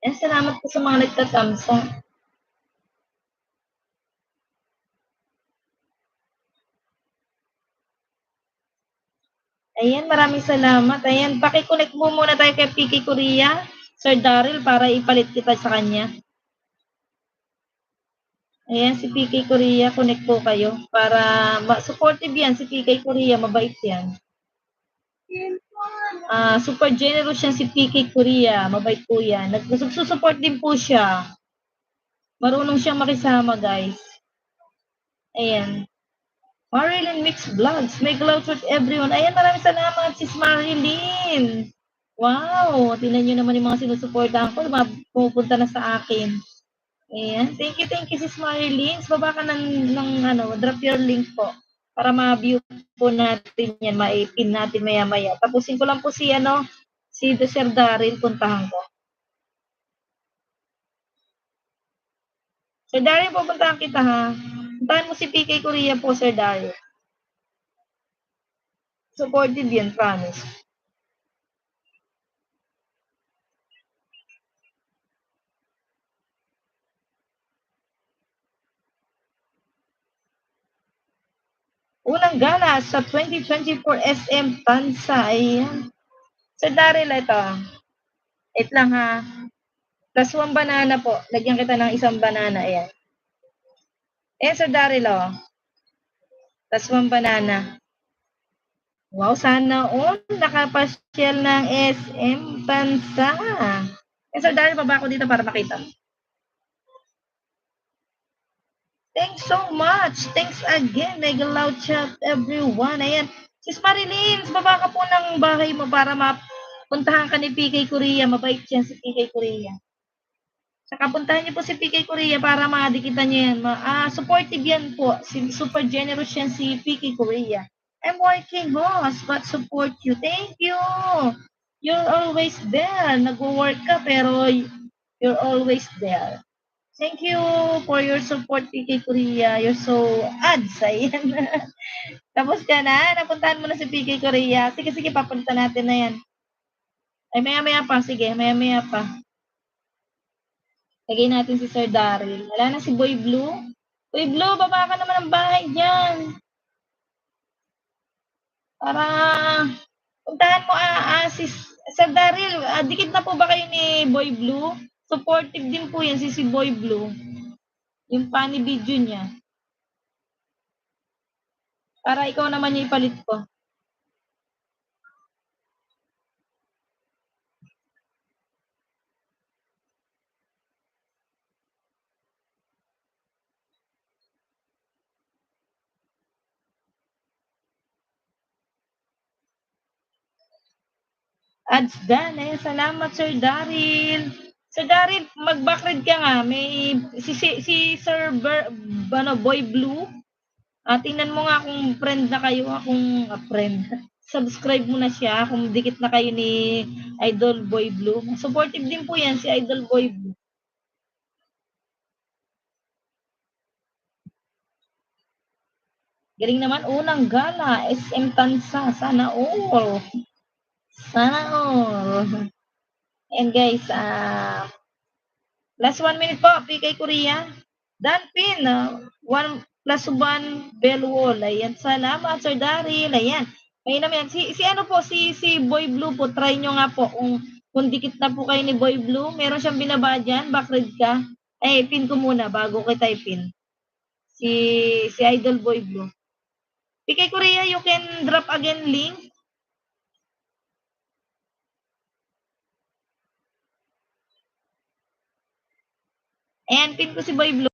Salamat po sa mga nagta-thumbs up. Ayan, maraming salamat. Ayan, paki-connect mo muna tayo kay PK Korea, Sir Daryl, para ipalit kita sa kanya. Ayan, si PK Korea, connect po kayo para supportive yan. Si PK Korea, mabait yan. Super generous yan si PK Korea, mabait po yan. Nagsusupport din po siya. Marunong siyang makisama, guys. Ayan. Marilyn Mix Vlogs. Make love to everyone. Ayan, maraming salamat, sis Marilyn. Wow, tingnan nyo naman yung mga sinusuportahan ko, pupunta na sa akin. Ayan, thank you, sis Marilyn. Baba ka drop your link po para ma-view po natin yan, maipin natin maya-maya. Tapusin ko lang po si Sir Daryl, puntahan ko. Sir Daryl, pupuntahan kita ha. Puntahan mo si PK Korea po, Sir Daryl. Supportive yan, promise. Unang gala sa 2024 SM Tansa. Ayan. Sir Daryl, ito. Wait lang ha. Plus 1 banana po. Lagyan kita ng isang banana. Ayan. Ayan, Sir Daryl, oh. Plus 1 banana. Wow, sana all nakapasyal ng SM Tansa. Ayan, Sir Daryl, baba ko dito para makita. Thanks so much. Thanks again. Mega loud chat, everyone. Ayan. Sis Marilyn, baba ka po ng bahay mo para mapuntahan ka ni PK Korea. Mabait yan si PK Korea. Saka puntahan niyo po si PK Korea para madikitan niyo yan. Supportive yan po. Super generous yan si PK Korea. I'm working, boss, but support you. Thank you. You're always there. Nag-work ka pero you're always there. Thank you for your support, PK Korea. You're so ads. Ayan. Tapos ka na. Napuntahan mo na si PK Korea. Sige, papunta natin na yan. Ay, maya-maya pa. Sige, maya-maya pa. Lagay natin si Sir Daryl. Wala na si Boy Blue. Boy Blue, baba ka naman ng bahay dyan. Para puntahan mo si Sir Daryl. Dikit na po ba kayo ni Boy Blue? Supportive din po yan si Boy Blue. Yung funny video niya. Para ikaw naman yung ipalit ko. Ads done. Ayan, salamat Sir Daryl. Sir Daryl, mag-backread ka nga. May si Sir Boy Blue. Tingnan mo nga kung friend na kayo, kung friend. Subscribe mo na siya kung dikit na kayo ni Idol Boy Blue. Supportive din po yan si Idol Boy Blue. Galing naman, unang gala, SM Tansa. Sana all. Sana all. And guys, last 1 minute po, PK Korea. Dan pin, 1+1 bell wall. Ayan, salamat Sir Daryl. Ayan. May naman si Boy Blue po, try nyo nga po kung dikit na po kayo ni Boy Blue, meron siyang binaba dyan, backread ka. Pin ko muna bago kita i-pin. Si Idol Boy Blue. PK Korea, you can drop again link. Ayan, pin ko si Boy Blue.